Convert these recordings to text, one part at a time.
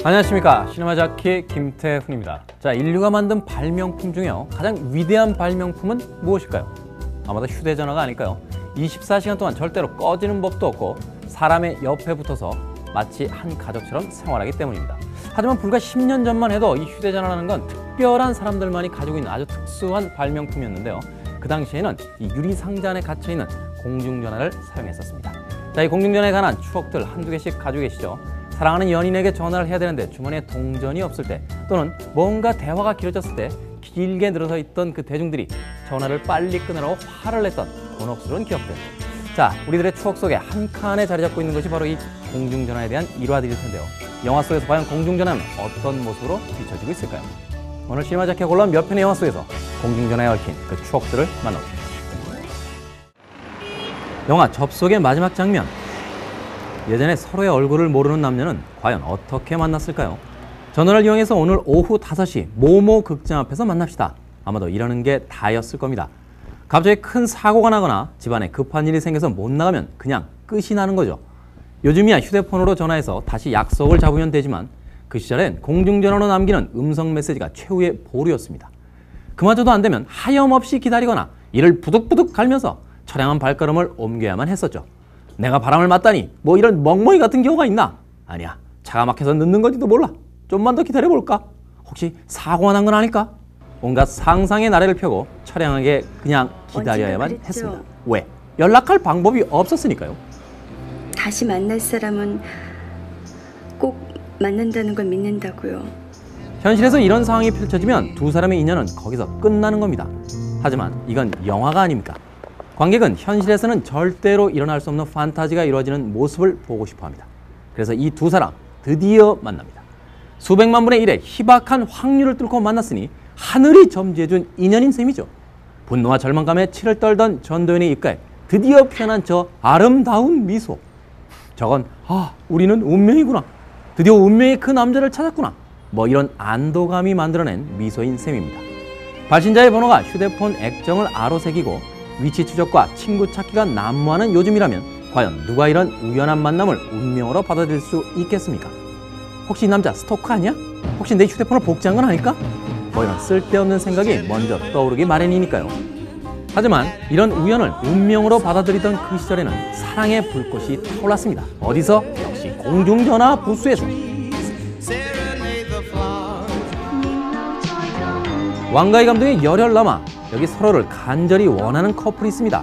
안녕하십니까. 시네마자키 김태훈입니다. 자, 인류가 만든 발명품 중에요, 가장 위대한 발명품은 무엇일까요? 아마도 휴대전화가 아닐까요? 24시간 동안 절대로 꺼지는 법도 없고 사람의 옆에 붙어서 마치 한 가족처럼 생활하기 때문입니다. 하지만 불과 10년 전만 해도 이 휴대전화라는 건 특별한 사람들만이 가지고 있는 아주 특수한 발명품이었는데요. 그 당시에는 이 유리상자 안에 갇혀있는 공중전화를 사용했었습니다. 자, 이 공중전화에 관한 추억들 한두 개씩 가지고 계시죠? 사랑하는 연인에게 전화를 해야 되는데 주머니에 동전이 없을 때, 또는 뭔가 대화가 길어졌을 때 길게 늘어서 있던 그 대중들이 전화를 빨리 끊으라고 화를 냈던 곤혹스러운 기억들. 자, 우리들의 추억 속에 한 칸에 자리 잡고 있는 것이 바로 이 공중전화에 대한 일화들일 텐데요. 영화 속에서 과연 공중전화는 어떤 모습으로 비춰지고 있을까요? 오늘 시네마자키가 골라온 몇 편의 영화 속에서 공중전화에 얽힌 그 추억들을 만나봅니다. 영화 접속의 마지막 장면. 예전에 서로의 얼굴을 모르는 남녀는 과연 어떻게 만났을까요? 전화를 이용해서 오늘 오후 5시 모모 극장 앞에서 만납시다. 아마도 이러는 게 다였을 겁니다. 갑자기 큰 사고가 나거나 집안에 급한 일이 생겨서 못 나가면 그냥 끝이 나는 거죠. 요즘이야 휴대폰으로 전화해서 다시 약속을 잡으면 되지만 그 시절엔 공중전화로 남기는 음성 메시지가 최후의 보루였습니다. 그마저도 안 되면 하염없이 기다리거나 이를 부득부득 갈면서 처량한 발걸음을 옮겨야만 했었죠. 내가 바람을 맞다니 뭐 이런 멍멍이 같은 경우가 있나? 아니야, 차가 막혀서 늦는 건지도 몰라. 좀만 더 기다려볼까? 혹시 사고가 난 건 아닐까? 온갖 상상의 나래를 펴고 처량하게 그냥 기다려야만 했습니다. 왜? 연락할 방법이 없었으니까요. 다시 만날 사람은 꼭 만난다는 걸 믿는다고요. 현실에서 이런 상황이 펼쳐지면 두 사람의 인연은 거기서 끝나는 겁니다. 하지만 이건 영화가 아닙니까? 관객은 현실에서는 절대로 일어날 수 없는 판타지가 이루어지는 모습을 보고 싶어합니다. 그래서 이 두 사람 드디어 만납니다. 수백만 분의 1의 희박한 확률을 뚫고 만났으니 하늘이 점지해준 인연인 셈이죠. 분노와 절망감에 치를 떨던 전도연의 입가에 드디어 피어난 저 아름다운 미소. 저건 우리는 운명이구나. 드디어 운명의 그 남자를 찾았구나. 뭐 이런 안도감이 만들어낸 미소인 셈입니다. 발신자의 번호가 휴대폰 액정을 아로새기고 위치 추적과 친구 찾기가 난무하는 요즘이라면 과연 누가 이런 우연한 만남을 운명으로 받아들일 수 있겠습니까? 혹시 이 남자 스토커 아니야? 혹시 내 휴대폰을 복제한 건 아닐까? 뭐 이런 쓸데없는 생각이 먼저 떠오르기 마련이니까요. 하지만 이런 우연을 운명으로 받아들이던 그 시절에는 사랑의 불꽃이 타올랐습니다. 어디서? 역시 공중전화 부스에서. 왕가희 감독의 열혈 남아, 여기 서로를 간절히 원하는 커플이 있습니다.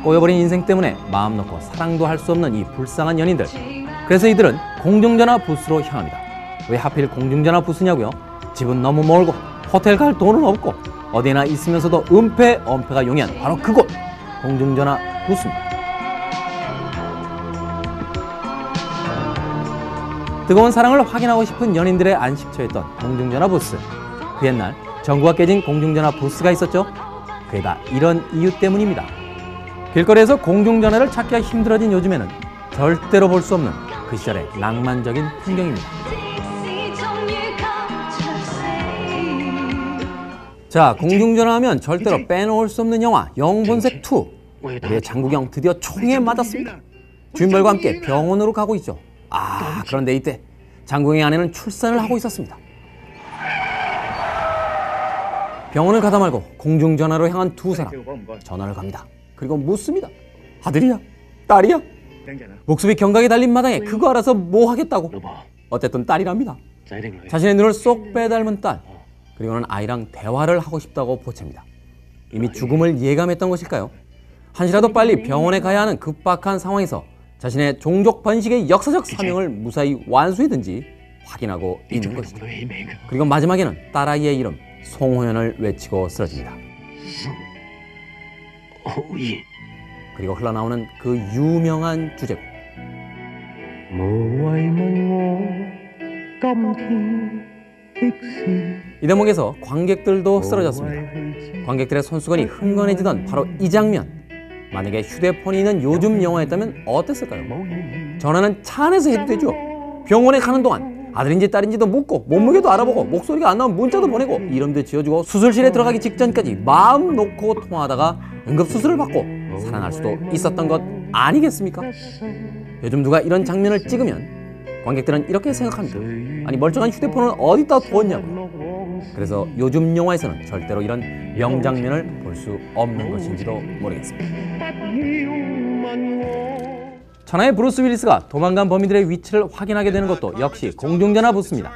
꼬여버린 인생 때문에 마음 놓고 사랑도 할 수 없는 이 불쌍한 연인들. 그래서 이들은 공중전화 부스로 향합니다. 왜 하필 공중전화 부스냐고요? 집은 너무 멀고 호텔 갈 돈은 없고 어디나 있으면서도 은폐엄폐가 용이한 바로 그곳, 공중전화 부스입니다. 뜨거운 사랑을 확인하고 싶은 연인들의 안식처였던 공중전화 부스. 그 옛날 전구가 깨진 공중전화 부스가 있었죠. 그게 다 이런 이유 때문입니다. 길거리에서 공중전화를 찾기가 힘들어진 요즘에는 절대로 볼 수 없는 그 시절의 낭만적인 풍경입니다. 자, 공중전화 하면 절대로 빼놓을 수 없는 영화 영본색 2. 우리의 장국영 드디어 총에 맞았습니다. 주인벌과 함께 병원으로 가고 있죠. 그런데 이때 장국영의 아내는 출산을 하고 있었습니다. 병원을 가다 말고 공중전화로 향한 두 사람. 전화를 갑니다. 그리고 묻습니다. 아들이야? 딸이야? 목숨이 경각에 달린 마당에 그거 알아서 뭐 하겠다고. 어쨌든 딸이랍니다. 자신의 눈을 쏙 빼닮은 딸. 그리고는 아이랑 대화를 하고 싶다고 보챕니다. 이미 죽음을 예감했던 것일까요? 한시라도 빨리 병원에 가야 하는 급박한 상황에서 자신의 종족 번식의 역사적 사명을 무사히 완수했든지 확인하고 있는 것이죠. 그리고 마지막에는 딸아이의 이름 송호연을 외치고 쓰러집니다. 그리고 흘러나오는 그 유명한 주제곡. 이 대목에서 관객들도 쓰러졌습니다. 관객들의 손수건이 흥건해지던 바로 이 장면. 만약에 휴대폰이 있는 요즘 영화였다면 어땠을까요? 전화는 차 안에서 해도 되죠. 병원에 가는 동안 아들인지 딸인지도 묻고 몸무게도 알아보고 목소리가 안 나오면 문자도 보내고 이름도 지어주고 수술실에 들어가기 직전까지 마음 놓고 통화하다가 응급수술을 받고 살아날 수도 있었던 것 아니겠습니까? 요즘 누가 이런 장면을 찍으면 관객들은 이렇게 생각합니다. 아니 멀쩡한 휴대폰은 어디다 두었냐고. 그래서 요즘 영화에서는 절대로 이런 명장면을 볼 수 없는 것인지도 모르겠습니다. 천하의 브루스 윌리스가 도망간 범인들의 위치를 확인하게 되는 것도 역시 공중전화 부스입니다.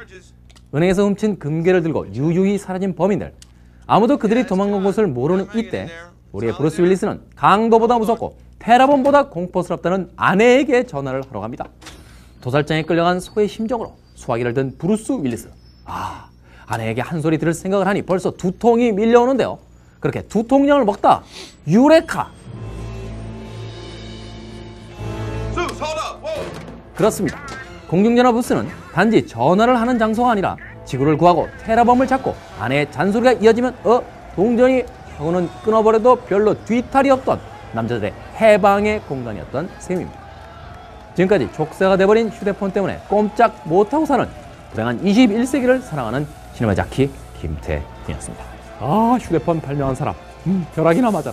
은행에서 훔친 금괴를 들고 유유히 사라진 범인들. 아무도 그들이 도망간 곳을 모르는 이때 우리의 브루스 윌리스는 강도보다 무섭고 테러범보다 공포스럽다는 아내에게 전화를 하러 갑니다. 도살장에 끌려간 소의 심정으로 수화기를 든 브루스 윌리스. 아내에게 한 소리 들을 생각을 하니 벌써 두통이 밀려오는데요. 그렇게 두통약을 먹다 유레카! 그렇습니다. 공중전화 부스는 단지 전화를 하는 장소가 아니라 지구를 구하고 테러범을 잡고 아내의 잔소리가 이어지면 동전이 하고는 끊어버려도 별로 뒤탈이 없던 남자들의 해방의 공간이었던 셈입니다. 지금까지 족쇄가 돼버린 휴대폰 때문에 꼼짝 못하고 사는 불행한 21세기를 사랑하는 시네마 자키 김태훈이었습니다. 휴대폰 발명한 사람 벼락이나 맞아라.